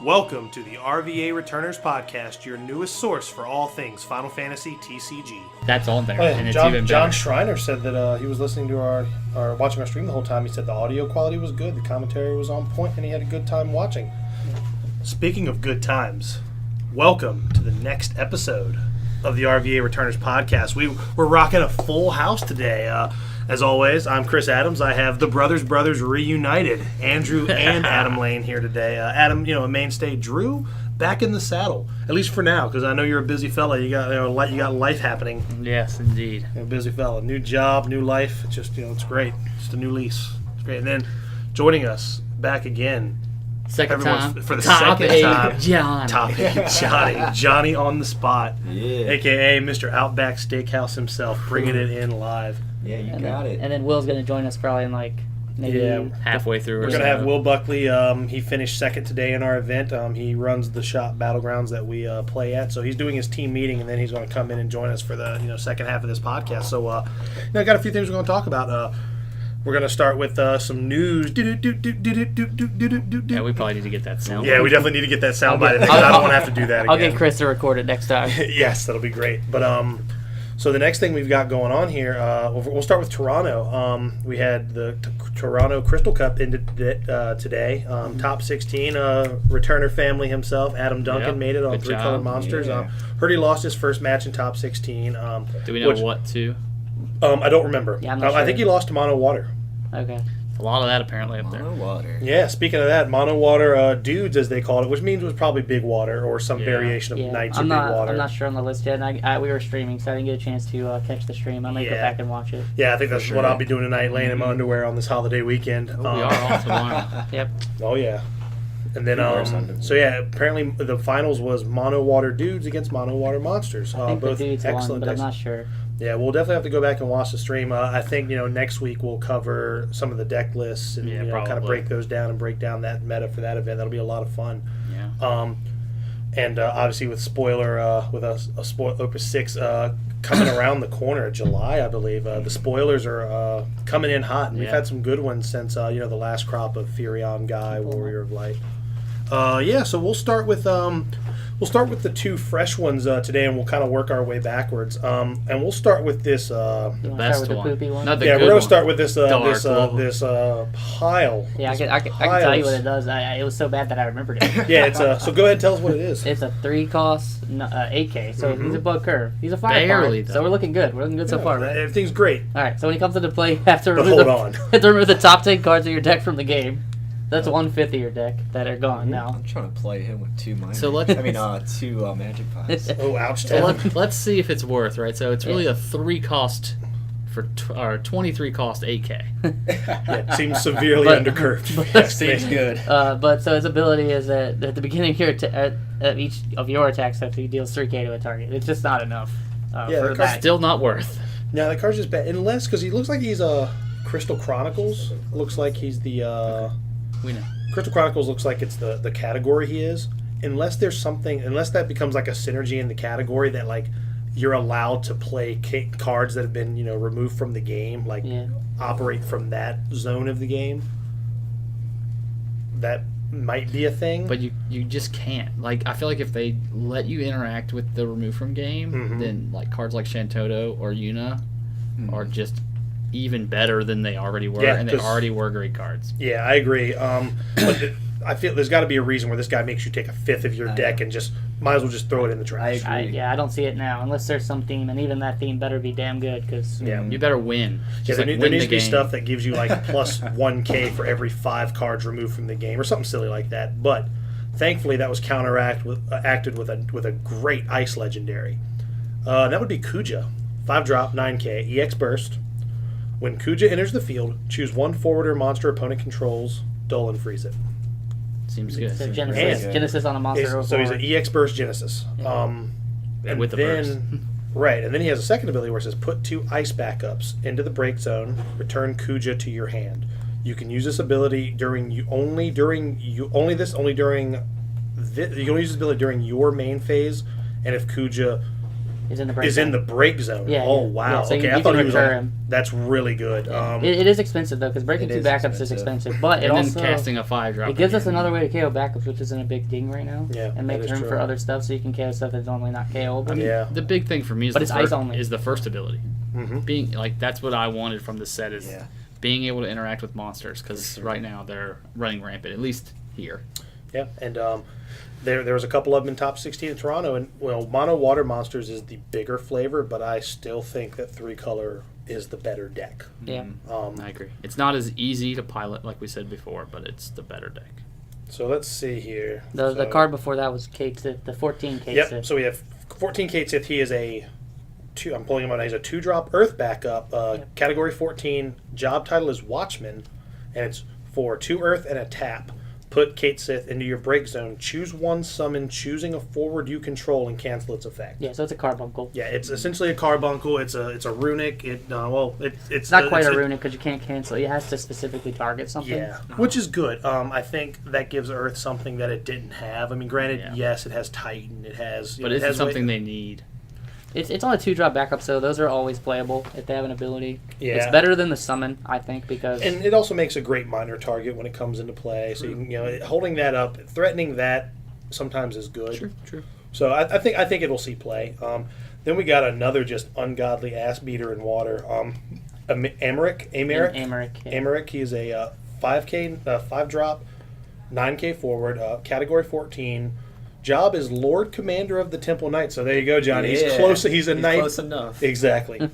Welcome to the RVA Returners Podcast, your newest source for all things Final Fantasy TCG. That's on there, Oh, yeah. and it's even better. John Schreiner said that he was listening to our watching our stream the whole time. He said the audio quality was good, the commentary was on point, and he had a good time watching. Speaking of good times, welcome to the next episode of the RVA Returners Podcast. We're rocking a full house today. As always, I'm Chris Adams. I have the Brothers reunited, Andrew and Adam Lane here today. Adam, a mainstay. Drew, back in the saddle, at least for now, because I know you're a busy fella. You got you got life happening. Yes, indeed. You're a busy fella. New job, new life. It's just it's great. Just a new lease. It's great. And then joining us back again. Second time. For the Top second 8 time. John. Top 8 Johnny on the spot. Yeah. A.K.A. Mr. Outback Steakhouse himself, bringing it in live. Yeah, you got it. And then Will's going to join us probably in maybe Halfway through. We're going to have Will Buckley. He finished second today in our event. He runs the shop Battlegrounds that we play at. So he's doing his team meeting, and then he's going to come in and join us for the second half of this podcast. So I got a few things we're going to talk about. We're going to start with some news. Yeah, we probably need to get that sound. Yeah, we definitely need to get that soundbite. I don't want to have to do that again. I'll get Chris to record it next time. Yes, that'll be great. But so the next thing we've got going on here, we'll start with Toronto. We had the Toronto Crystal Cup ended today. Top 16, returner family himself, Adam Duncan, made it on Good 3-Color job. Monsters. Yeah. Heard he lost his first match in top 16. Do we know what to? I don't remember. Yeah, I'm not I think sure. he lost to Mono Water. Okay. A lot of that apparently up there. Mono water. Yeah, speaking of that, Mono Water dudes, as they called it, which means it was probably Big Water or some Yeah. variation of Yeah, Knights I'm or not. Big Water. I'm not sure on the list yet. And we were streaming, so I didn't get a chance to catch the stream. I might go Yeah. back and watch it. Yeah, I think that's sure. what I'll be doing tonight, laying in my underwear on this holiday weekend. We are off tomorrow. Yep. Oh yeah, and then Wears underwear. so yeah, apparently the finals was Mono Water dudes against Mono Water monsters. I think Both the dudes excellent. won, but I'm not sure. Yeah, we'll definitely have to go back and watch the stream. I think next week we'll cover some of the deck lists and Yeah, kind of probably. break those down and break down that meta for that event. That'll be a lot of fun. Yeah. And obviously with spoiler with a Opus 6 coming around the corner, July I believe. The spoilers are coming in hot, and we've Yeah. had some good ones since the last crop of Furion Guy, Warrior of Light. So we'll start with the two fresh ones today, and we'll kind of work our way backwards. And we'll start with this. You want to Best start with one. the poopy one? Not the Yeah, good we're gonna one. start with this Dark this pile. Yeah, I This can tell you what piles. it does. It was so bad that I remembered it. Yeah, it's so go ahead and tell us what it is. It's a 3-cost 8K, so Mm-hmm. he's above curve. He's a fire Barely, farm, though. so we're looking good. We're looking good so far, right? Everything's great. All right, so when he comes into play, you have to But remove, hold on. have to remove the top 10 cards of your deck from the game. That's 1/5 of your deck that are gone now. I'm trying to play him with 2 minor. So let's- two magic piles. Oh, ouch! So Ted. let's see if it's worth, right? So it's really a 3-cost or 23-cost 8K. Yeah, it seems severely But- undercurved. Seems good. But so his ability is at the beginning of your at each of your attack steps, he deals 3K to a target. It's just not enough. Yeah, For the that. Still not worth. No, the card's just bad. Unless, because he looks like he's Crystal Chronicles. Looks like he's the We know. Crystal Chronicles looks like it's the category he is. Unless there's something, unless that becomes like a synergy in the category that like you're allowed to play cards that have been removed from the game, like Yeah. operate from that zone of the game. That might be a thing. But you just can't. Like, I feel like if they let you interact with the remove from game, Mhm. then like cards like Shantoto or Yuna are just even better than they already were, Yeah, and they 'cause- already were great cards. Yeah, I agree. I feel there's got to be a reason where this guy makes you take a fifth of your deck and just might as well just throw it in the trash. I don't see it now unless there's some theme, and even that theme better be damn good because Yeah. You better win. Yeah, Just there, like there win needs the to be game. stuff that gives you like plus 1K for every 5 cards removed from the game, or something silly like that. But thankfully, that was acted with a great ice legendary. That would be Kuja, 5-drop, 9K, EX burst. When Kuja enters the field, choose one forwarder monster opponent controls, dull and freeze it. Seems good. so And- Genesis on a monster. So he's an EX burst Genesis. And with the then, burst. right, and then he has a second ability where it says put 2 ice backups into the break zone, return Kuja to your hand. You can use this ability you can only use this ability during your main phase, and if Kuja is in the break is zone. in the break zone. Yeah, Oh yeah. wow. Yeah, so okay, you I thought can he was recur on. him. That's really good. Yeah. It is expensive though, because breaking It 2 is backups is expensive. expensive, but it And also then casting a 5-drop. it gives us again. another way to KO backups, which isn't a big ding right now. Yeah, and make that is room true. for other stuff, so you can KO stuff that's normally not KOable. I mean, Yeah. the big thing for me is But the it's first, ice only. is the first ability. Mm-hmm. Being like that's what I wanted from the set is Yeah. being able to interact with monsters because right now they're running rampant, at least here. Yeah, and there was a couple of them in top 16 in Toronto, and well, mono water monsters is the bigger flavor, but I still think that 3-color is the better deck. Yeah. I agree. It's not as easy to pilot like we said before, but it's the better deck. So let's see here. The card before that was Kate Sith, the 14 Kate Yep. Sith. So we have 14 Kate Sith. He is a two. I'm pulling him out. He's a 2-drop Earth backup. Yep. Category 14. Job title is Watchman, and it's for 2 Earth and a tap. Put Kate Sith into your break zone. Choose one summon, choosing a forward you control, and cancel its effect. Yeah, so it's a carbuncle. Yeah, it's essentially a carbuncle. It's a runic. It's not quite a runic because you can't cancel. It has to specifically target something. Yeah, which is good. I think that gives Earth something that it didn't have. I mean, granted, Yeah. yes, it has Titan. It has, But it it's has something they need. It's only 2-drop backup, so those are always playable if they have an ability. Yeah. It's better than the summon, I think, because And it also makes a great minor target when it comes into play. So you can, holding that up, threatening that sometimes is good. True. So I think it will see play. Then we got another just ungodly ass beater in water. Americ. Amaric. Yeah. Americ. He is a 5K 5-drop, 9K forward, category 14. Job is Lord Commander of the Temple Knight. So there you go, Johnny. He's Yeah. close. He's a knight. Close enough. Exactly.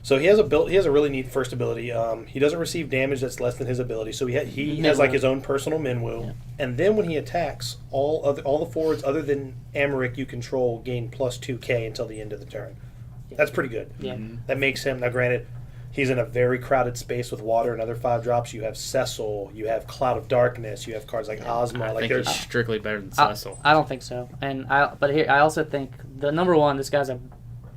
So he has a really neat first ability. He doesn't receive damage that's less than his ability. So he has like his own personal Minwu. Yeah. And then when he attacks, all the forwards other than Americ you control gain plus 2K until the end of the turn. That's pretty good. Yeah. That makes him, now granted, he's in a very crowded space with water and other 5-drops. You have Cecil, you have Cloud of Darkness, you have cards like Ozma. I Like think there's he's strictly better than Cecil. I don't think so. But here I also think the number one, this guy's a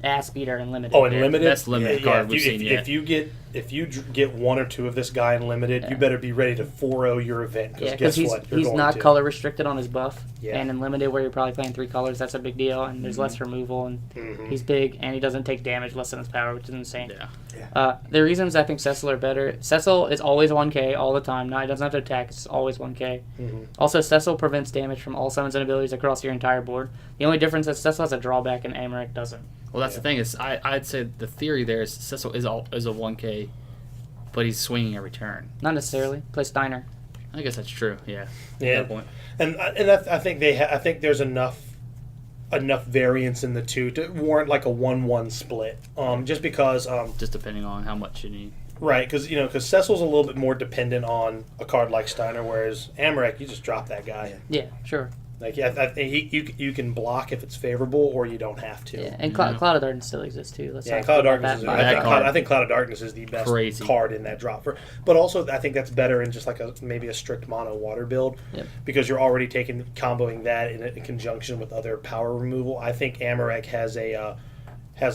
ass beater in limited. Oh, in limited, best limited card if we've you, seen if, yet. if you get 1 or 2 of this guy in limited, you better be ready to 4-0 your event. Yeah, Because because guess what? You're he's going not to. color restricted on his buff, Yeah. and in limited where you're probably playing 3 colors, that's a big deal. And there's less removal, and he's big, and he doesn't take damage less than his power, which is insane. Yeah. The reasons I think Cecil are better: Cecil is always 1K all the time. Now he doesn't have to attack; it's always 1K. Also, Cecil prevents damage from all summons and abilities across your entire board. The only difference is Cecil has a drawback, and Amaric doesn't. Well, that's the thing is, I'd say the theory there is Cecil is a 1K, but he's swinging every turn. Not necessarily. Play Steiner. I guess that's true. Yeah. Yeah. Fair point. And I think I think there's enough variance in the two to warrant like a 1-1 split. Just because Just depending on how much you need. right, because Cecil's a little bit more dependent on a card like Steiner, whereas Amaric, you just drop that guy. Yeah, sure. Like I think you can block if it's favorable, or you don't have to. Yeah, and Yeah. Cloud of Darkness still exists too. Let's Yeah, not Cloud of forget Darkness. that. I think Cloud of Darkness is the best Crazy. card in that drop. But also, I think that's better in just like maybe a strict mono water build, Yep. because you're already comboing that in conjunction with other power removal. I think Amarek has a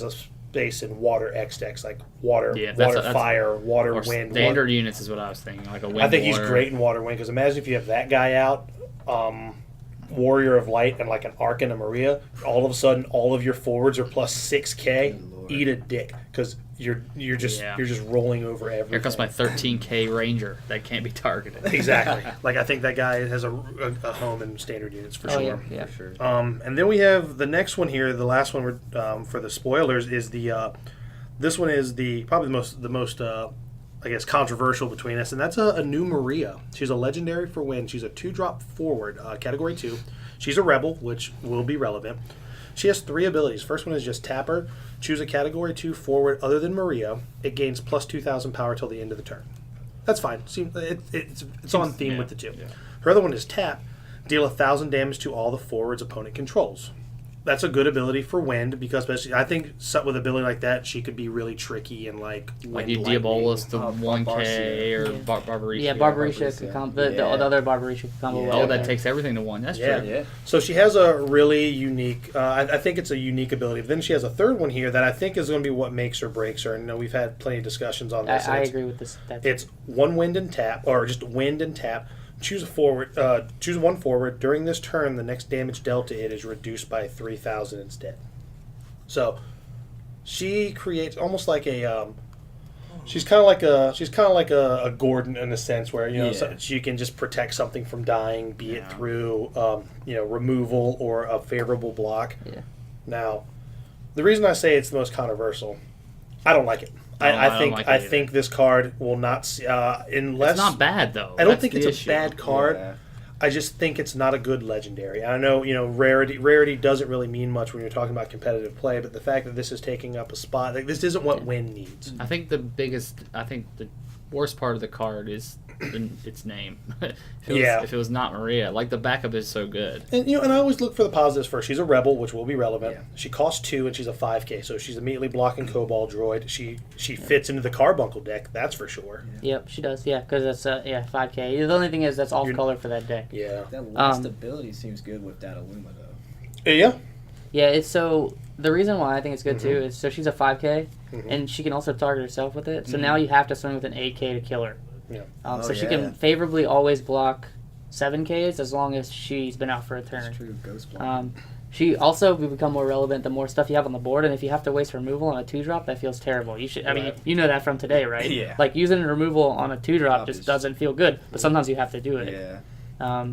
space in water X decks, like water, Yeah, that's fire, water, Or wind. standard units is what I was thinking, like a wind. I think he's water. great in water wind, because imagine if you have that guy out. Warrior of Light and like an Arc and a Maria, all of a sudden all of your forwards are plus 6K. Good lord. Eat a dick, because you're just rolling over everything. Here comes my 13K Ranger that can't be targeted. Exactly. Like I think that guy has a home in standard units for Oh sure. yeah. For sure. And then we have the next one here. The last one we're for the spoilers is the. This one is probably the most I guess controversial between us, and that's a new Maria. She's a legendary for wind. She's a 2-drop forward, category 2. She's a rebel, which will be relevant. She has 3 abilities. First one is just tap her. Choose a category 2 forward other than Maria. It gains plus 2,000 power till the end of the turn. That's fine. It's on theme with the two. Yeah. Her other one is tap. Deal 1,000 damage to all the forwards opponent controls. That's a good ability for wind, because especially I think with an ability like that, she could be really tricky and like Like wind you lightning. Diabolus to Oh, 1K or Yeah. Barbarisha. Yeah, Barbarisha could come. The other Barbarisha could come Yeah. well. Oh, that takes everything to 1. That's Yeah. true. Yeah. So she has a really unique. I think it's a unique ability. Then she has a third one here that I think is going to be what makes or breaks her. And we've had plenty of discussions on this. I and agree with this. It's 1 wind and tap, or just wind and tap. Choose a forward. Choose 1 forward. During this turn, the next damage dealt to it is reduced by 3,000 instead. So she creates almost like a. She's kind of like a Gordon in a sense where so she can just protect something from dying, be it through removal or a favorable block. Yeah. Now, the reason I say it's the most controversial, I don't like it. I think this card will not unless It's not bad though. I don't That's think the it's issue. a bad card. Yeah. I just think it's not a good legendary. I know, rarity doesn't really mean much when you're talking about competitive play, but the fact that this is taking up a spot, like, this isn't what Win needs. I think the worst part of the card is its name. If it was not Maria, like the backup is so good. And and I always look for the positives first. She's a rebel, which will be relevant. Yeah. She costs 2, and she's a 5K, so she's immediately blocking Cobalt Droid. She fits into the Carbuncle deck, that's for sure. Yep, she does. Yeah, because that's 5K. The only thing is that's off color for that deck. Yeah. That last ability seems good with that Illuma, though. Yeah. Yeah, it's so the reason why I think it's good too is so she's a 5K, Mhm. and she can also target herself with it. So now you have to swing with an 8K to kill her. Yeah. So she can favorably always block 7Ks as long as she's been out for a turn. That's true. Ghost block. She also will become more relevant the more stuff you have on the board, and if you have to waste removal on a 2-drop, that feels terrible. You should. I mean, Right. you know that from today, right? Yeah. Like using removal on a 2-drop just Obvious. doesn't feel good, but sometimes you have to do it. Yeah.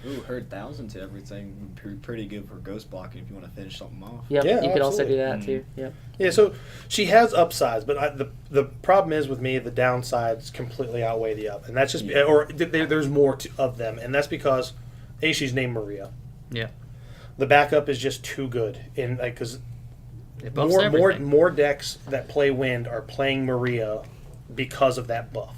Ooh, her 1,000 to everything would be pretty good for ghost blocking if you want to finish something off. Yep. Yeah, You could also do absolutely. that too. Yep. Yeah, so she has upsides, but the problem is with me, the downsides completely outweigh the up, and that's just there's more of them, and that's because she's named Maria. Yeah. The backup is just too good, because It buffs everything. more decks that play Wind are playing Maria because of that buff,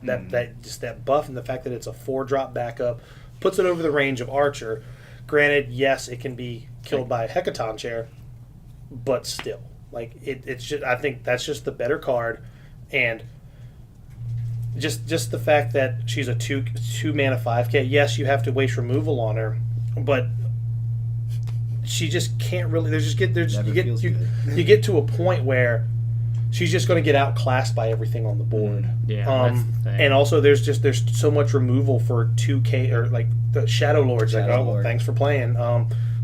that buff, and the fact that it's a 4-drop backup puts it over the range of Archer. Granted, yes, it can be killed by a Hecaton chair, but still, like it's just, I think that's just the better card, and just the fact that she's a two mana 5K. Yes, you have to waste removal on her, but she just can't really. You get to a point where she's just going to get outclassed by everything on the board. Yeah, that's the thing. And also there's so much removal for 2K or like the Shadow Lords. Shadow well, Lord. thanks for playing.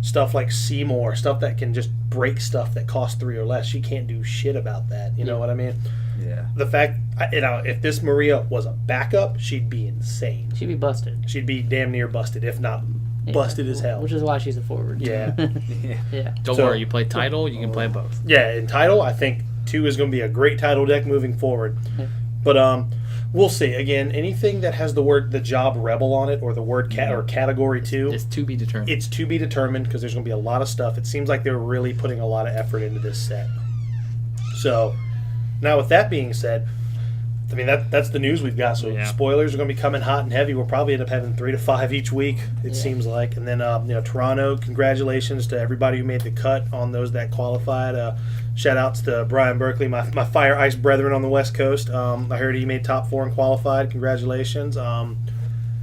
Stuff like Seymour, stuff that can just break stuff that costs 3 or less. She can't do shit about that. You know what I mean? Yeah. The fact, if this Maria was a backup, she'd be insane. She'd be busted. She'd be damn near busted, if not busted as hell. Which is why she's a forward. Yeah. Yeah. Don't So- worry, you play title, you can play both. Yeah, in title, I think 2 is going to be a great title deck moving forward. Yeah. But we'll see. Again, anything that has the job rebel on it or the word or category 2, It's to be determined. it's to be determined because there's going to be a lot of stuff. It seems like they're really putting a lot of effort into this set. So, now with that being said, I mean that's the news we've got. So Yeah. spoilers are going to be coming hot and heavy. We'll probably end up having 3 to 5 each week. It seems like. And then Toronto. Congratulations to everybody who made the cut on those that qualified. Shout outs to Brian Berkeley, my Fire Ice brethren on the West Coast. I heard he made top 4 and qualified. Congratulations.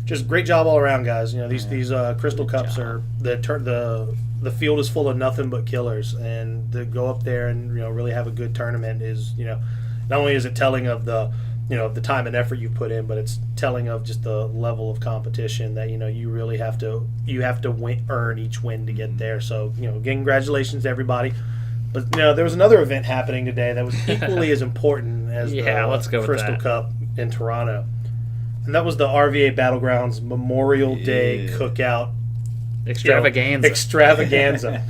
Just great job all around, guys. These Crystal Cups are the field is full of nothing but killers, and to go up there and really have a good tournament is not only is it telling of the the time and effort you put in, but it's telling of just the level of competition that you really have to earn each win to get there. So again, congratulations to everybody. But there was another event happening today that was equally as important as let's go with Crystal that. Cup in Toronto, and that was the RVA Battlegrounds Memorial Day Cookout Extravaganza.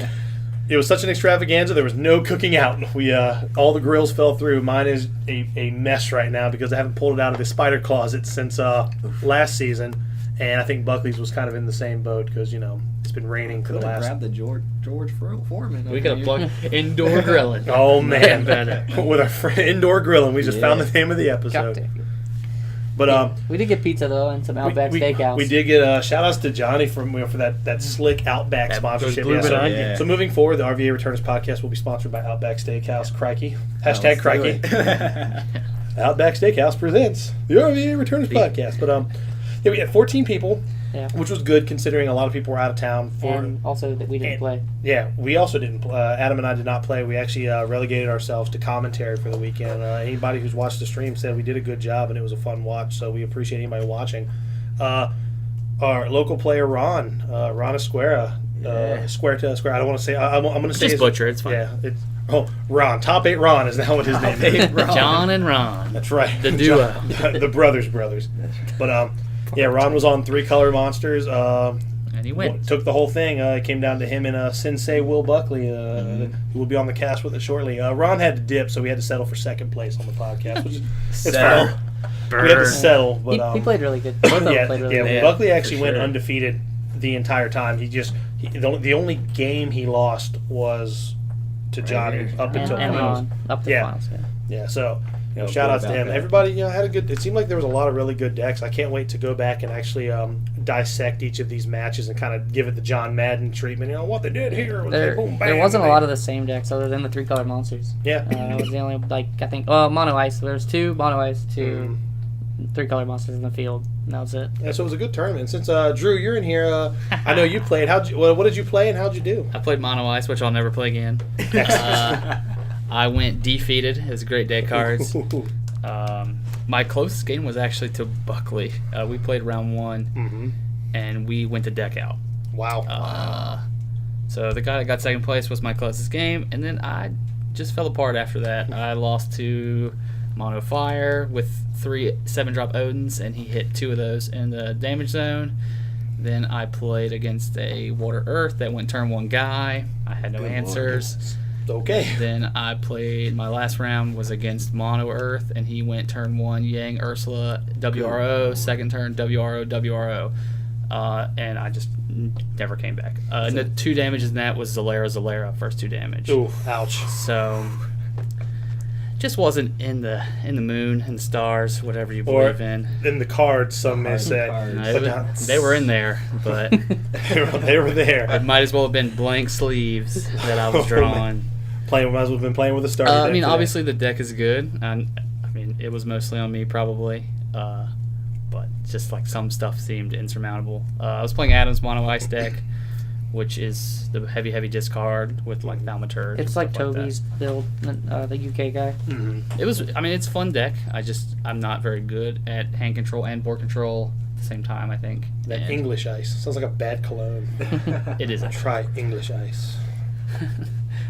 It was such an extravaganza. There was no cooking out. We all the grills fell through. Mine is a mess right now because I haven't pulled it out of the spider closet since last season, and I think Buckley's was kind of in the same boat because it's been raining for the Could have last. grabbed the George Foreman. We could have plugged indoor grilling. Oh man, Better. with our friend indoor grilling, we just found the name of the episode. Cocktail. But We did get pizza though and some Outback Steakhouse. We did get shout outs to Johnny for that slick Outback That sponsorship. bloomin' so, onion. so moving forward, the RVA Returners podcast will be sponsored by Outback Steakhouse. Crikey. Hashtag Crikey. Outback Steakhouse presents the RVA Returners podcast. But we had 14 people, which was good considering a lot of people were out of town. And also that we didn't play. Yeah, we also didn't. Adam and I did not play. We actually relegated ourselves to commentary for the weekend. Anybody who's watched the stream said we did a good job and it was a fun watch. So we appreciate anybody watching. Our local player Ron Esquera Square to Square. I don't want to say. I'm going to say Just butcher. It's fine. Yeah. Ron. Top 8 Ron is now what his name is. John and Ron. That's right. The duo. The brothers. But Ron was on 3 Color Monsters. And he went. Took the whole thing. It came down to him and Sensei Will Buckley, who will be on the cast with it shortly. Ron had to dip, so we had to settle for second place on the podcast, which is it's fair. We had to settle, but he played really good. Both of them played really good. Buckley actually went undefeated the entire time. The only game he lost was to Johnny up until finals. Up to finals. Yeah. So shout outs to him. Everybody had a good. It seemed like there was a lot of really good decks. I can't wait to go back and actually dissect each of these matches and kind of give it the John Madden treatment. What they did here was there wasn't a lot of the same decks other than the 3 Color Monsters. Yeah. It was the only I think Mono Ice. There was 2 Mono Ice, 2 3 Color Monsters in the field. And that was it. Yeah, so it was a good tournament. Since Drew, you're in here, I know you played. What did you play and how'd you do? I played Mono Ice, which I'll never play again. I went defeated. It was great deck cards. My closest game was actually to Buckley. We played round 1, and we went to deck out. Wow. So the guy that got second place was my closest game, and then I just fell apart after that. I lost to Mono Fire with 3 7-drop Odins, and he hit 2 of those in the damage zone. Then I played against a Water Earth that went turn 1 guy. I had no answers. Okay. Then I played, my last round was against Mono Earth, and he went turn 1 Yang Ursula WRO, second turn WRO WRO, and I just never came back. And the 2 damages in that was Zalera, first 2 damage. Ooh, ouch. So just wasn't in the moon and stars, whatever you believe in. In the cards, some may say. They were in there, but they were there. It might as well have been blank sleeves that I was drawing. Might as well have been playing with a starter deck. I mean, obviously the deck is good. And I mean, it was mostly on me probably, but just like some stuff seemed insurmountable. I was playing Adam's Mono Ice deck, which is the heavy discard with like Thaumaturge. It's like Toby's build, the UK guy. It was. I mean, it's a fun deck. I'm not very good at hand control and board control at the same time. I think that English Ice sounds like a bad cologne. It is. Try English Ice.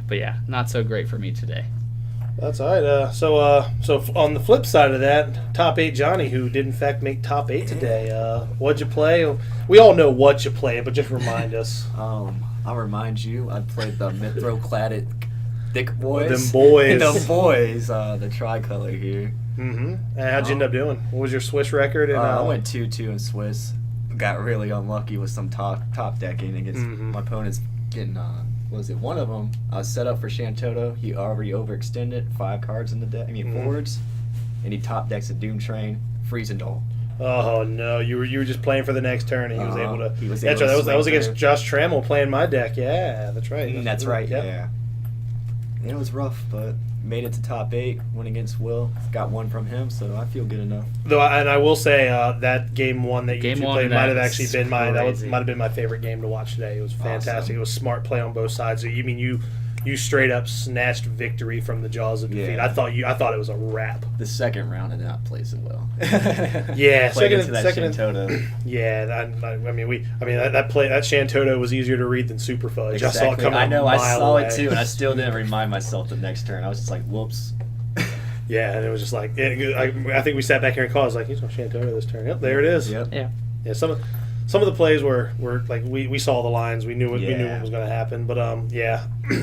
But yeah, not so great for me today. That's all right. So on the flip side of that, top 8 Johnny, who did in fact make top 8 today. What'd you play? We all know what you played, but just remind us. I'll remind you. I played the Mithrocladic Thick Boys. Them boys. The tricolor here. And how'd you end up doing? What was your Swiss record? And, I went 2-2 in Swiss. Got really unlucky with some top decking against my opponents getting. One of them, I was set up for Shantoto. He already overextended 5 cards in the deck. Forwards, and he top decks a Doom Train, Freezing Doll. Oh no, you were just playing for the next turn, and he was able to. He was that's able right. to That was against swing Josh Trammell playing my deck. Yeah, that's right. That's right. Yeah. And it was rough, but made it to top 8. Went against Will. Got 1 from him, so I feel good enough. Though, and I will say that game 1 that you two played might have actually been might have been my favorite game to watch today. It was fantastic. Awesome. It was smart play on both sides. So you straight up snatched victory from the jaws of defeat. I thought it was a wrap. The second round did not play so well. Yeah, second Shantoto. Yeah, that Shantoto was easier to read than Super Fudge. Exactly. I saw it coming. I know. I saw it too, and I still didn't remind myself the next turn. I was just like, whoops. Yeah, and it was just like I think we sat back here and called. I was like, he's on Shantoto this turn. Yep, there it is. Yep. Yeah. Yeah. Some of the plays were like we saw the lines. We knew what was going to happen. But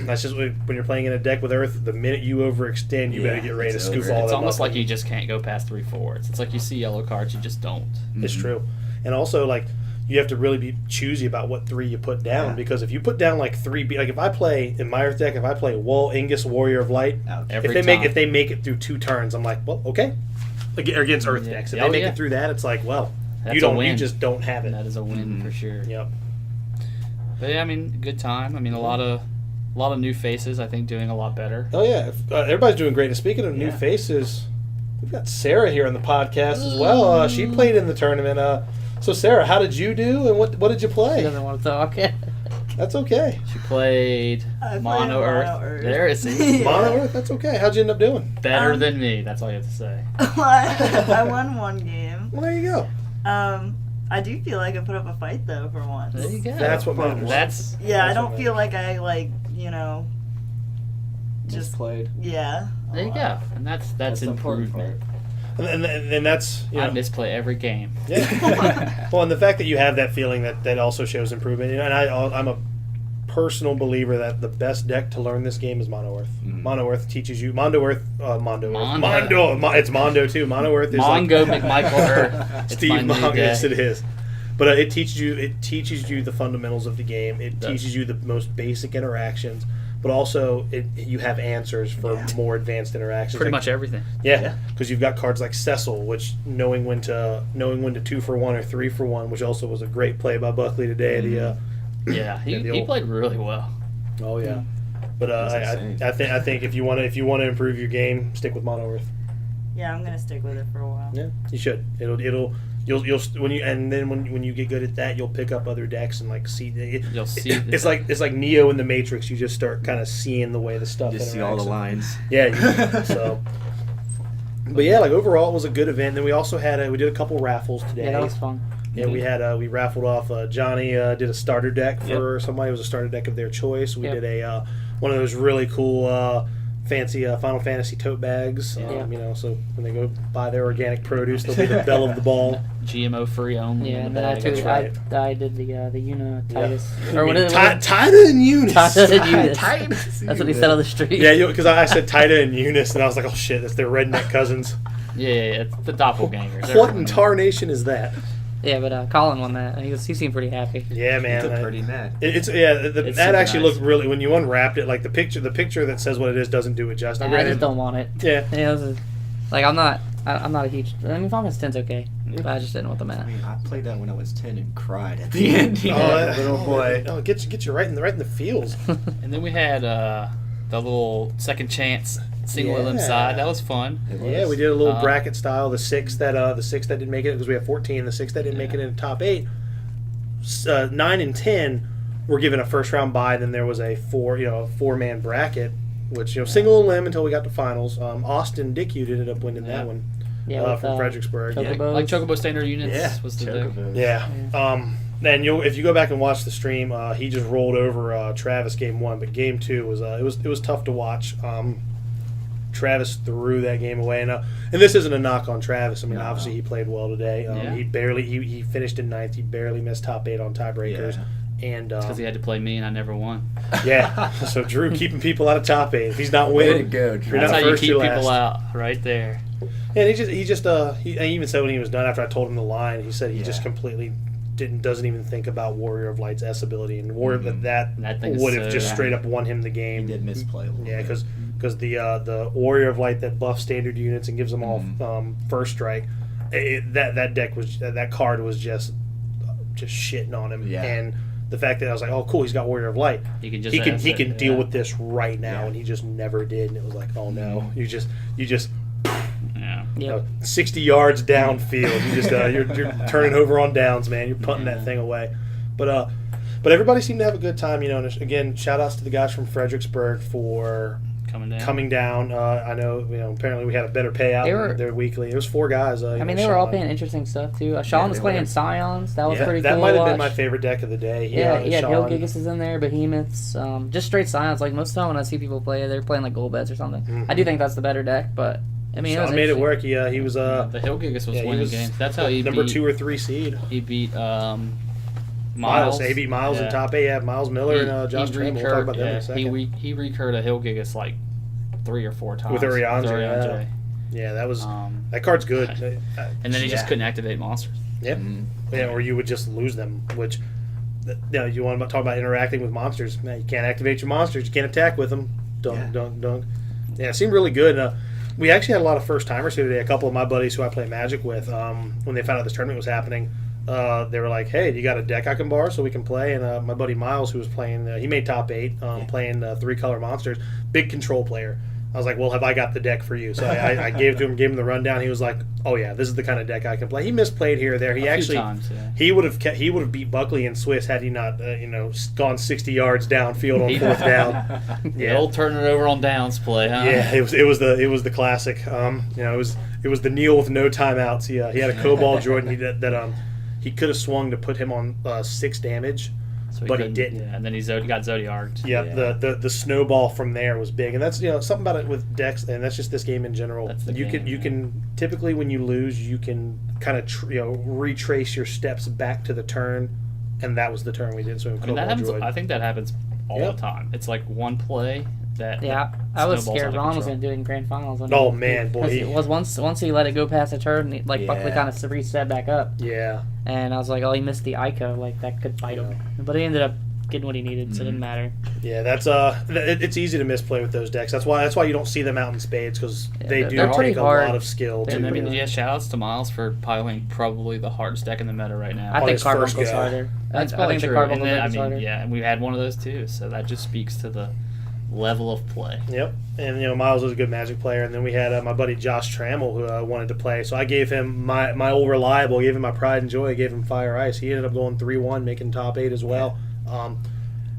that's just when you're playing in a deck with Earth. The minute you overextend, you better get ready to scoop all that. It's almost like you just can't go past 3 forwards. It's like you see yellow cards, you just don't. It's true, and also like you have to really be choosy about what 3 you put down because if you put down like 3, like if I play in my Earth deck, if I play Wall Ingus Warrior of Light, if they make it through 2 turns, I'm like, well, okay. Against Earth decks, if they make it through that, it's like, well. That's you just don't have it. That is a win for sure. Yep. But yeah, I mean, good time. I mean, a lot of new faces. I think doing a lot better. Oh yeah, everybody's doing great. And speaking of new faces, we've got Sarah here on the podcast as well. She played in the tournament. So Sarah, how did you do, and what did you play? She doesn't want to talk. That's okay. She played Mono Earth. There it is. Mono Earth. That's okay. How'd you end up doing? Better than me. That's all you have to say. I won 1 game. Well, there you go. I do feel like I put up a fight though for once. There you go. That's what matters. That's Yeah, I That's don't what feel matters. like I just played. yeah. there you go, and that's the important improvement. And that's I misplay every game. Yeah. Well, and the fact that you have that feeling that also shows improvement. You know, and I'm a personal believer that the best deck to learn this game is Mono Earth. Mono Earth teaches you it's Mondo too. Mono Earth is Mongo like McMichael Earth. It's Steve my new Mongo. Yes, deck. it is. But it teaches you the fundamentals of the game. It teaches you the most basic interactions, but also you have answers for more advanced interactions. Pretty Like, much everything. yeah, because you've got cards like Cecil, which knowing when to 2-for-1 or 3-for-1, which also was a great play by Buckley today. Yeah, he played really well. Oh yeah, but That's insane. I think if you want to improve your game, stick with Mono Earth. Yeah, I'm gonna stick with it for a while. Yeah, you should. You'll when you get good at that, you'll pick up other decks and like see. You'll see. It's like Neo in the Matrix. You just start kind of seeing the way the stuff. Just see all the interacts. lines. Yeah. So. But yeah, like overall, it was a good event. Then we also we did a couple raffles today. Yeah, that was fun. Yeah, we raffled off. Johnny did a starter deck for somebody. It was a starter deck of their choice. We did a one of those really cool fancy Final Fantasy tote bags. You know, so when they go buy their organic produce, they'll be the bell of the ball. GMO free only. Yeah, in and the then bag. I did the Una Titus. Or what is it? Tida and Eunice. Tita and Eunice. That's what he said on the street. Yeah, because I said Tida and Eunice, and I was like, oh shit, that's their redneck cousins. Yeah, it's the doppelgangers. What in tarnation is that? Yeah, but Colin won that. He seemed pretty happy. Yeah, man. It's pretty mad. It's It's that super actually nice. looked really, when you unwrapped it, like the picture that says what it is doesn't do it justice. I just don't want it. Yeah. Like I'm not a huge. I mean, Final Fantasy 10's okay, but I just didn't want the I math. mean, I played that when I was 10 and cried at the end. Little boy. Oh, get you right in the feels. And then we had the little second chance single limb side. That was fun. Yeah, we did a little bracket style. The six that didn't make it because we have 14. The 6 that didn't make it in the top 8. 9 and 10 were given a first round bye. Then there was a 4-man bracket, which single limb until we got to finals. Austin Dickhute ended up winning that one. Yeah, from Fredericksburg. Chocobos. Like Chocobo Standard Units was the deck. Yeah. Then if you go back and watch the stream, he just rolled over Travis game 1, but game 2 was it was tough to watch. Travis threw that game away, and this isn't a knock on Travis. I mean, obviously he played well today. He finished in 9th. He barely missed top 8 on tiebreakers. Yeah. And Because he had to play me and I never won. yeah, so Drew keeping people out of top 8. If he's not Way to winning, go, Drew. you're That's not how you first, keep you're people last. out right there. And he even said when he was done after I told him the line, he said he just completely doesn't even think about Warrior of Light's S ability, and Warrior That thing is would have so just bad. straight up won him the game. He did misplay a little Yeah, bit. because the Warrior of Light that buffs standard units and gives them all first strike, that card was just shitting on him. Yeah. And the fact that I was like, oh cool, he's got Warrior of Light. He can just he can deal yeah. with this right now, Yeah. and he just never did. And it was like, oh no, you just Yeah. Yep. 60 yards downfield. You just you're turning over on downs, man. You're punting that thing away. But everybody seemed to have a good time, And again, shout outs to the guys from Fredericksburg for coming down. I know, apparently we had a better payout than their weekly. It was 4 guys. I mean, they were all playing interesting stuff too. Sean was playing Scions. That was pretty cool. That might to have been watch. my favorite deck of the day. Yeah, Sean. Hill Gigas is in there, Behemoths, just straight Scions. Like most of the time when I see people play, they're playing like gold beds or something. I do think that's the better deck, but I mean, Sean made it work. He was the Hill Gigas was winning games. That's how he number beat 2 or 3 seed. He beat Miles. He beat Miles in top 8. Yeah, Miles Miller and Josh Trammell. We'll talk about them in a second. He recurred a Hill Gigas like 3 or 4 times With Urianger, Urianger. Yeah, that was that card's good. And then he just couldn't activate monsters. Yep. Yeah, or you would just lose them, which you want to talk about interacting with monsters. Man, you can't activate your monsters. You can't attack with them. Dunk. Yeah, it seemed really good. We actually had a lot of first timers here today. A couple of my buddies who I play Magic with, when they found out this tournament was happening, they were like, "Hey, do you got a deck I can borrow so we can play?" And my buddy Miles, who was playing, he made top 8, playing 3-color monsters, big control player. I was like, well, have I got the deck for you? So I gave him the rundown. He was like, oh yeah, this is the kind of deck I can play. He misplayed here or there. He actually times, he would have beat Buckley in Swiss had he not gone 60 yards downfield on 4th down. The old turning it over on downs play, huh? Yeah, it was the classic. It was the Neil with no timeouts. He had a Cobalt Jordan he could have swung to put him on 6 damage, So but he couldn't- didn't. Yeah, and then he got Zodiarked. Yeah, Yeah. the snowball from there was big, and that's something about it with decks, and that's just this game in general. That's the you game, can yeah. typically when you lose, you can kind of retrace your steps back to the turn, and that was the turn we did. So I mean, that happens. Droid. I think that happens all Yep. the time. It's like one play that. Yeah, I was snowballs scared out of Ron was control. going to do it in grand finals. Oh man, boy, 'Cause he- it was once he let it go past a turn, Buckley Yeah. kind of reset back up, yeah. and I was like, oh, he missed the Ico, like that could bite him, but he ended up getting what he needed, so it didn't matter. Yeah, that's it's easy to misplay with those decks. That's why you don't see them out in spades because Yeah, they they're- do they're pretty take a hard. lot of skill. And I mean, to, yeah, shout outs to Miles for piling probably the hardest deck in the meta right now. I think his first Carbuncle's go. harder. That's I probably think the true. Carbuncle And then, deck I is mean, harder. yeah, and we had one of those too, so that just speaks to the level of play. Yep, and Miles was a good Magic player, and then we had my buddy Josh Trammell who wanted to play, so I gave him my old reliable, gave him my pride and joy, I gave him Fire Ice. He ended up going 3-1, making top 8 as well.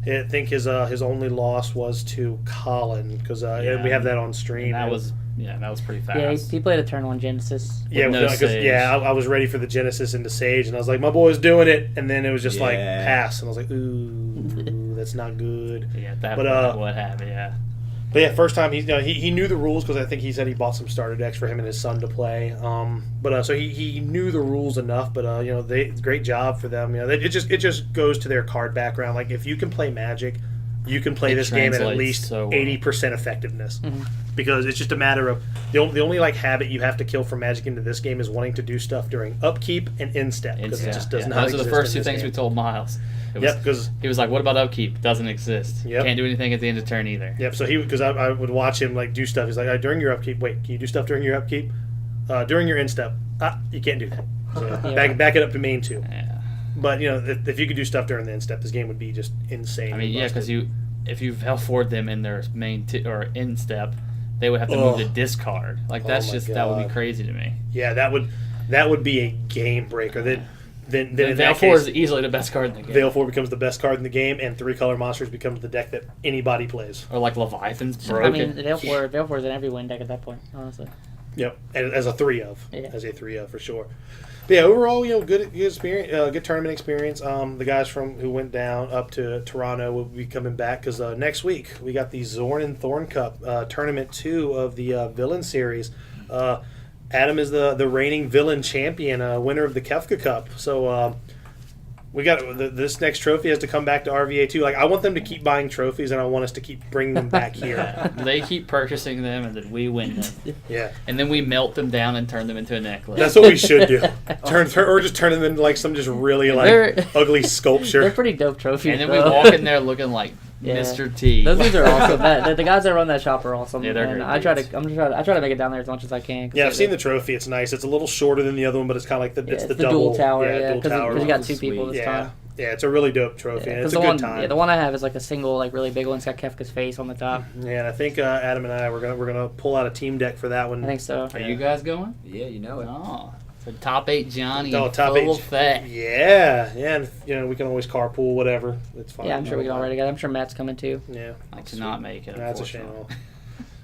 I think his only loss was to Colin because Yeah. we have that on stream. And that was pretty fast. Yeah, he played a turn on Genesis. Yeah, no because Sage. I was ready for the Genesis into Sage, and I was like, my boy's doing it, and then it was just like Yeah. pass, and I was like, ooh, that's not good. Yeah, that But, what happened? Yeah. But yeah, first time he knew the rules because I think he said he bought some starter decks for him and his son to play. So he knew the rules enough. But great job for them. It just goes to their card background. Like if you can play Magic, you can play It this game at translates least so well. 80% effectiveness. Because it's just a matter of the only like habit you have to kill from Magic into this game is wanting to do stuff during upkeep and instep because it just does not. Those are the exist first in two this things game. we told Miles. Yep, because he was like, "What about upkeep? Doesn't exist. Yep. Can't do anything at the end of turn either." Yep. So because I would watch him like do stuff. He's like, during your upkeep, wait, can you do stuff during your upkeep? During your instep, you can't do that. So Yeah. back it up to main 2. Yeah. But if you could do stuff during the instep, this game would be just insane. I mean, yeah, because if you held forward them in their main or instep, they would have to move to discard. Like that's my that would be God. crazy to me. yeah, that would be a game breaker. Then in Veil that 4 case, is easily the best card in the game. Veil 4 becomes the best card in the game, and 3-color monsters becomes the deck that anybody plays. Or like Leviathan's I broken. mean, Veil 4 is in every win deck at that point, honestly. Yep, and as a 3-of, Yeah. for sure. But yeah, overall, good experience, good tournament experience. The guys who went down up to Toronto will be coming back because next week we got the Zorn and Thorn Cup tournament 2 of the Villain series. Adam is the reigning Villain champion, winner of the Kefka Cup. So we got this next trophy has to come back to RVA too. Like I want them to keep buying trophies, and I want us to keep bringing them back here. They keep purchasing them, and then we win them, Yeah. and then we melt them down and turn them into a necklace. That's what we should do. Or just turn them into like some just really They're- ugly sculpture. They're pretty dope trophies. and then we though. walk in there looking like Yeah. Mr. T. Those dudes are awesome. The guys that run that shop are awesome. Yeah, they're and great I try dudes. to make it down there as much as I can. 'cause Yeah, I've they- seen the trophy. It's nice. It's a little shorter than the other one, but it's kind of like Yeah, it's it's the the dual double tower. Yeah, Yeah, dual tower. because you got two Sweet. people this yeah, time. yeah, it's a really dope trophy, and Because it's a the good one, time. the one I have is like a single, like really big one. It's got Kefka's face on the top. Yeah, and I think Adam and I we're gonna pull out a team deck for that one. I think so. Are you guys going? Yeah, you know it. Oh, so top 8 Johnny, Oh, top full 8. effect. Yeah, and we can always carpool, whatever. It's fine. Yeah, I'm sure we can already get. I'm sure Matt's coming too. Yeah, I cannot make it. that's a shame. unfortunately.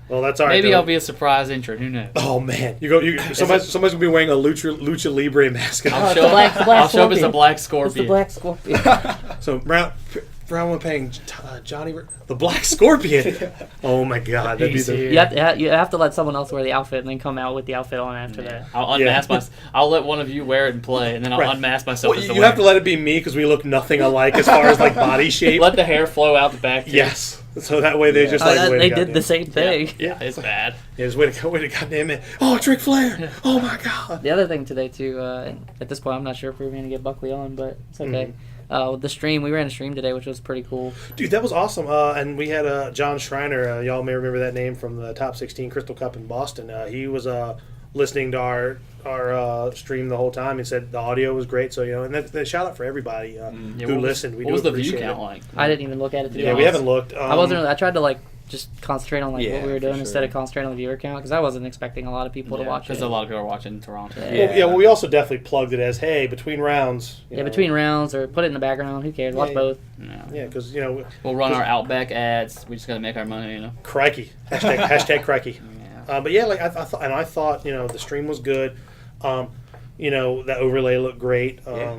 Well, that's all right. Maybe though. I'll be a surprise entrant. Who knows? Oh man, somebody's gonna be wearing a Lucha Libre mask. I'll the show, black I'll show up as a scorpion. black It's scorpion. the Black Scorpion. So round one paying Johnny the Black Scorpion. Oh my God, that'd be He's the here. you have to let someone else wear the outfit and then come out with the outfit on after that. I'll unmask I'll let one of you wear it and play, and then I'll Right. unmask myself Well, as the you have to winner. let it be me because we look nothing alike as far as like body shape. Let the hair flow out the back. too. Yes. So that way they just Oh, like wait they a did goddamn- the same thing. Yeah, it's bad. Yeah, just wait a goddamn it. Oh, it's Ric Flair. Oh my God. The other thing today too, at this point, I'm not sure if we're going to get Buckley on, but it's okay. With the stream, we ran a stream today, which was pretty cool. Dude, that was awesome. And we had John Schreiner. Y'all may remember that name from the Top 16 Crystal Cup in Boston. He was listening to our stream the whole time and said the audio was great. So and that shout out for everybody Yeah, who what was- listened. We what do was the view appreciate count it. like? I didn't even look at it today. Yeah, we haven't looked. I wasn't really. I tried to just concentrate on Yeah, what we were for doing sure. instead of concentrating on the viewer count because I wasn't expecting a lot of people to watch it. because a lot of people are watching in Toronto. Yeah. Well, we also definitely plugged it as hey between rounds. you know. Between rounds or put it in the background. Who cares? Watch Yeah. both. Yeah, because We'll run our Outback ads. We just got to make our money, crikey hashtag crikey. Yeah. But yeah, like I thought the stream was good. that overlay looked great. Yeah.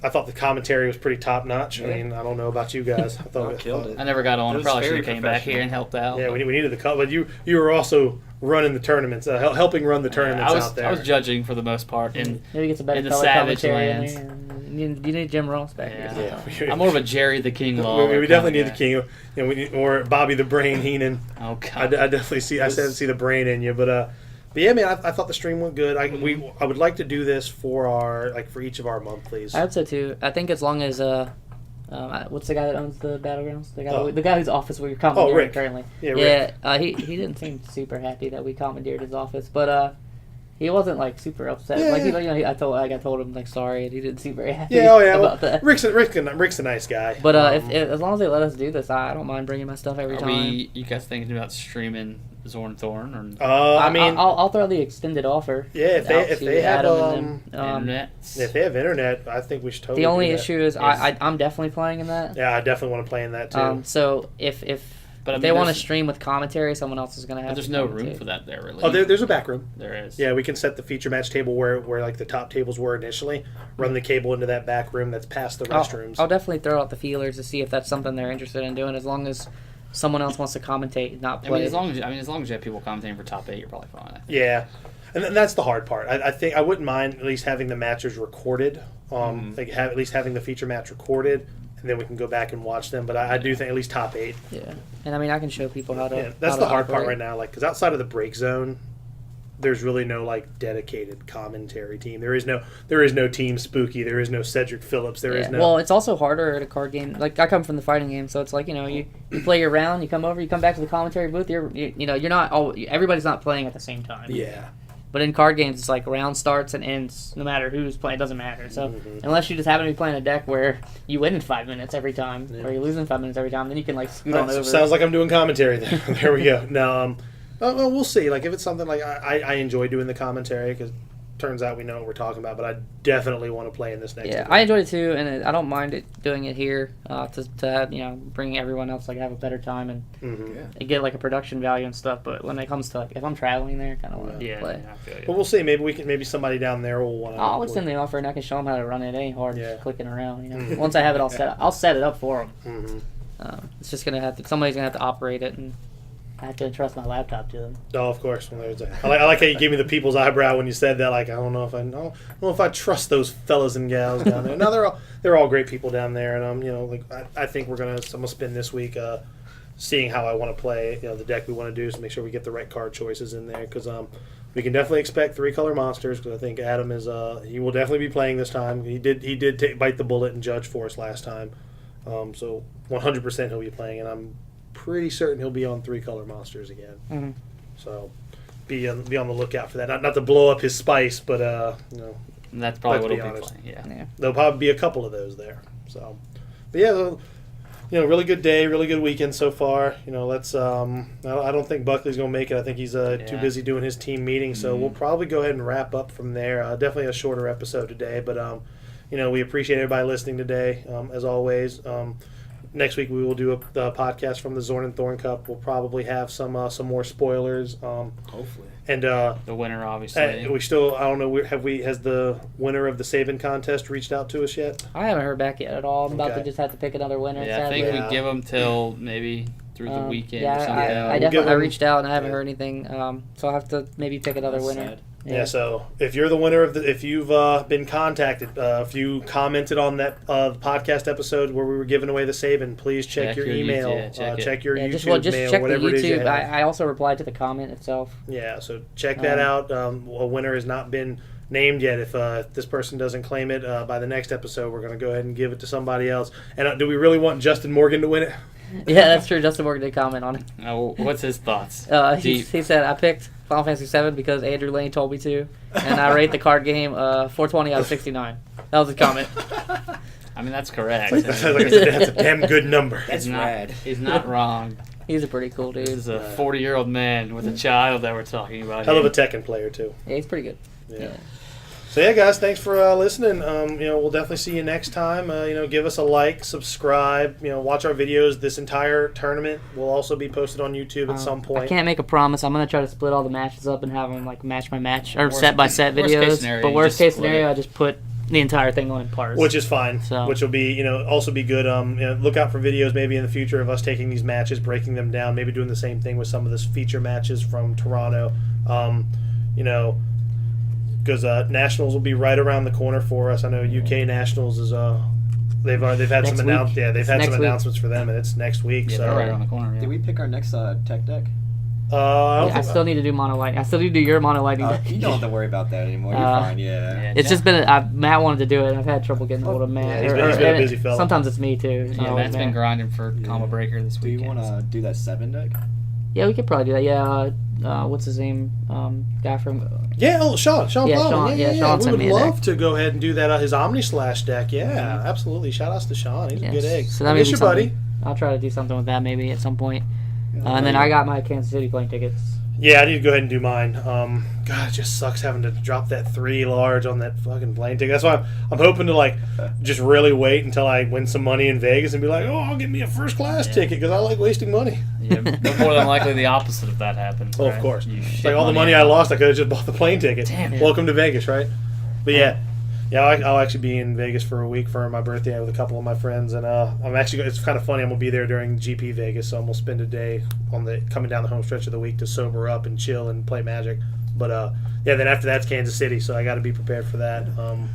I thought the commentary was pretty top notch. Yeah. I mean, I don't know about you guys. I thought Killed it. I never got on. It I was probably should very have came back here and helped out. Yeah, we needed the cut, but you were also running the tournaments, helping run the tournaments out there. I was judging for the most part, and Maybe get some better in the color Savage commentary in lands. there. You need Jim Ross back here. Yeah. I'm more of a Jerry the King Law. We definitely need the king, we need, or Bobby the Brain Heenan. Oh I God. definitely see. I see the brain in you, but yeah, man, I thought the stream went good. I would like to do this for for each of our monthlies. I hope so too. I think as long as what's the guy that owns the Battlegrounds? The guy whose office we're commandeering Rick. currently. Yeah, Rick. He didn't seem super happy that we commandeered his office, but he wasn't super upset. Yeah. I told him sorry, and he didn't seem very happy Yeah, yeah. about that. Rick's a nice guy. But if as long as they let us do this, I don't mind bringing my stuff every time. You guys thinking about streaming Zorn Thorn or I'll throw the extended offer. Yeah, if they have internet? if they have internet, I think we should totally. The only do that. issue is I'm definitely playing in that. Yeah, I definitely want to play in that too. So if But I mean, they want to there's- stream with commentary, someone else is going to have. But there's to no commentate. room for that there, really. Oh, there's a back room. There is. Yeah, we can set the feature match table where the top tables were initially. Run the cable into that back room that's past the restrooms. I'll definitely throw out the feelers to see if that's something they're interested in doing. As long as someone else wants to commentate, not I play. mean, as long as you have people commentating for top 8, you're probably fine. Yeah, and that's the hard part. I think I wouldn't mind at least having the matches recorded. At least having the feature match recorded, and then we can go back and watch them. But I do think at least top 8. Yeah, and I mean I can show people how to. Yeah, that's how the to hard part operate. right now. Because outside of the break zone, there's really no dedicated commentary team. There is no Team Spooky. There is no Cedric Phillips. There is no. Well, it's also harder at a card game. Like I come from the fighting game, so it's you play your round, you come over, you come back to the commentary booth. You're not everybody's not playing at the same time. Yeah. But in card games, it's like round starts and ends. No matter who's playing, it doesn't matter. So unless you just happen to be playing a deck where you win in 5 minutes every time, or you lose in 5 minutes every time, then you can scoot on over. Sounds like I'm doing commentary there. There we go. No, we'll see. If it's something I enjoy doing the commentary because turns out we know what we're talking about. But I definitely want to play in this next. Yeah, event. I enjoyed it too, and I don't mind doing it here to bring everyone else have a better time and get a production value and stuff. But when it comes to if I'm traveling there, I kind of want to play. I feel you. But we'll see. Maybe somebody down there will want to. I'll extend the offer and I can show them how to run it. It ain't hard, Yeah. just clicking around. Once I have it all set up, I'll set it up for them. It's just gonna somebody's gonna have to operate it, and I have to entrust my laptop to them. Oh, of course. When there's I like how you gave me the people's eyebrow when you said that. I don't know if I trust those fellas and gals down there. No, they're all great people down there, and I think I'm gonna spend this week seeing how I want to play. The deck we want to do is make sure we get the right card choices in there because we can definitely expect 3-color monsters because I think Adam is he will definitely be playing this time. He did bite the bullet and judge for us last time, so 100% he'll be playing, and I'm pretty certain he'll be on 3-color monsters again. Mm-hmm. So be on the lookout for that. Not to blow up his spice, but That's probably let's what be it'll be honest. playing. Yeah. There'll probably be a couple of those there. So, but yeah, really good day, really good weekend so far. Let's. I don't think Buckley's gonna make it. I think he's too busy doing his team meeting. So we'll probably go ahead and wrap up from there. Definitely a shorter episode today, but we appreciate everybody listening today. As always. Next week we will do the podcast from the Zorn and Thorn Cup. We'll probably have some more spoilers. Hopefully. And The winner, obviously. we still, I don't know. Has the winner of the Sabin contest reached out to us yet? I haven't heard back yet at all. I'm about Okay. to just have to pick another winner. Yeah, I sadly. think we give them till maybe through the weekend or something. I We'll give definitely them- reached out and I haven't heard anything. So I'll have to maybe pick another That's winner. sad. Yeah. So if you're the winner if you've been contacted, if you commented on that podcast episode where we were giving away the Sabin, please check your email, check your Yeah, YouTube just mail, check the whatever it is you YouTube. have. I also replied to the comment itself. Yeah, so check that out. A winner has not been named yet. If this person doesn't claim it by the next episode, we're going to go ahead and give it to somebody else. And do we really want Justin Morgan to win it? Yeah, that's true. Justin Morgan did comment on it. What's his thoughts? He said, I picked Final Fantasy VII because Andrew Lane told me to, and I rate the card game 420 out of 69. That was his comment. I mean, that's correct. Like I said, that's a damn good number. That's rad. He's not wrong. He's a pretty cool dude. This is a 40-year-old man with a child that we're talking about Hell of a here. Tekken player, too. Yeah, he's pretty good. Yeah. So yeah, guys, thanks for listening. We'll definitely see you next time. Give us a like, subscribe. Watch our videos. This entire tournament will also be posted on YouTube at some point. I can't make a promise. I'm gonna try to split all the matches up and have them like match by match or set by set videos. But worst case scenario, I just put the entire thing on in parts, which is fine. So. Which will be also be good. Look out for videos maybe in the future of us taking these matches, breaking them down, maybe doing the same thing with some of this feature matches from Toronto. Because Nationals will be right around the corner for us. I know UK Nationals is they've had some announcements for them, and it's next week. Yeah, so they're right around the corner. Yeah. Did we pick our next tech deck? I still need to do mono lightning. I still need to do your mono lightning. You don't have to worry about that anymore. You're fine. Yeah. It's just been Matt wanted to do it, and I've had trouble getting hold of Matt. He's been a busy fella. Sometimes it's me too. Yeah, Matt's been grinding for Combo Breaker this Do weekend. you want to do that 7 deck? Yeah, we could probably do that. Yeah, what's his name? Guy from. Sean Yeah, Plowman. Sean. Sean We sent would me a love deck. to go ahead and do that. His Omni Slash deck. Yeah, absolutely. Shout outs to Sean. He's a good egg. So that may Miss be your something. buddy. I'll try to do something with that maybe at some point. And then I got my Kansas City plane tickets. Yeah, I need to go ahead and do mine. God, it just sucks having to drop that 3 large on that fucking plane ticket. That's why I'm hoping to just really wait until I win some money in Vegas and be like, I'll get me a first class ticket because I like wasting money. Yeah, but more than likely the opposite of that happens. Oh, right? of course. You It's shit like all the money I lost, I could have just bought the plane ticket. Damn it. Welcome to Vegas, right? But I'll actually be in Vegas for a week for my birthday with a couple of my friends, and it's kind of funny. I'm gonna be there during GP Vegas, so I'm gonna spend a day coming down the home stretch of the week to sober up and chill and play Magic. But then after that's Kansas City, so I got to be prepared for that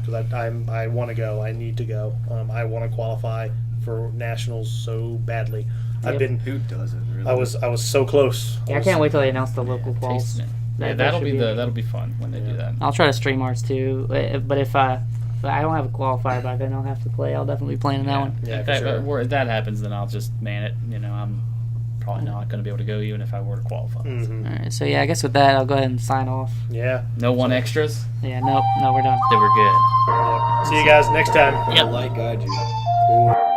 because I want to go. I need to go. I want to qualify for nationals so badly. Who doesn't really? I was so close. Yeah, I can't wait till they announce the local quals. Tasting it. Yeah, That that'll should be be- that'll be fun when they do that. I'll try to stream ours too. But if I don't have a qualifier by then, I'll have to play. I'll definitely be playing in that one. Yeah, if for sure. if that happens, then I'll just man it. I'm probably not going to be able to go even if I were to qualify. Mhm. All right. So yeah, I guess with that, I'll go ahead and sign off. Yeah. No one extras. Yeah. No, we're done. Then we're good. See you guys next time. Yep. Light guide you.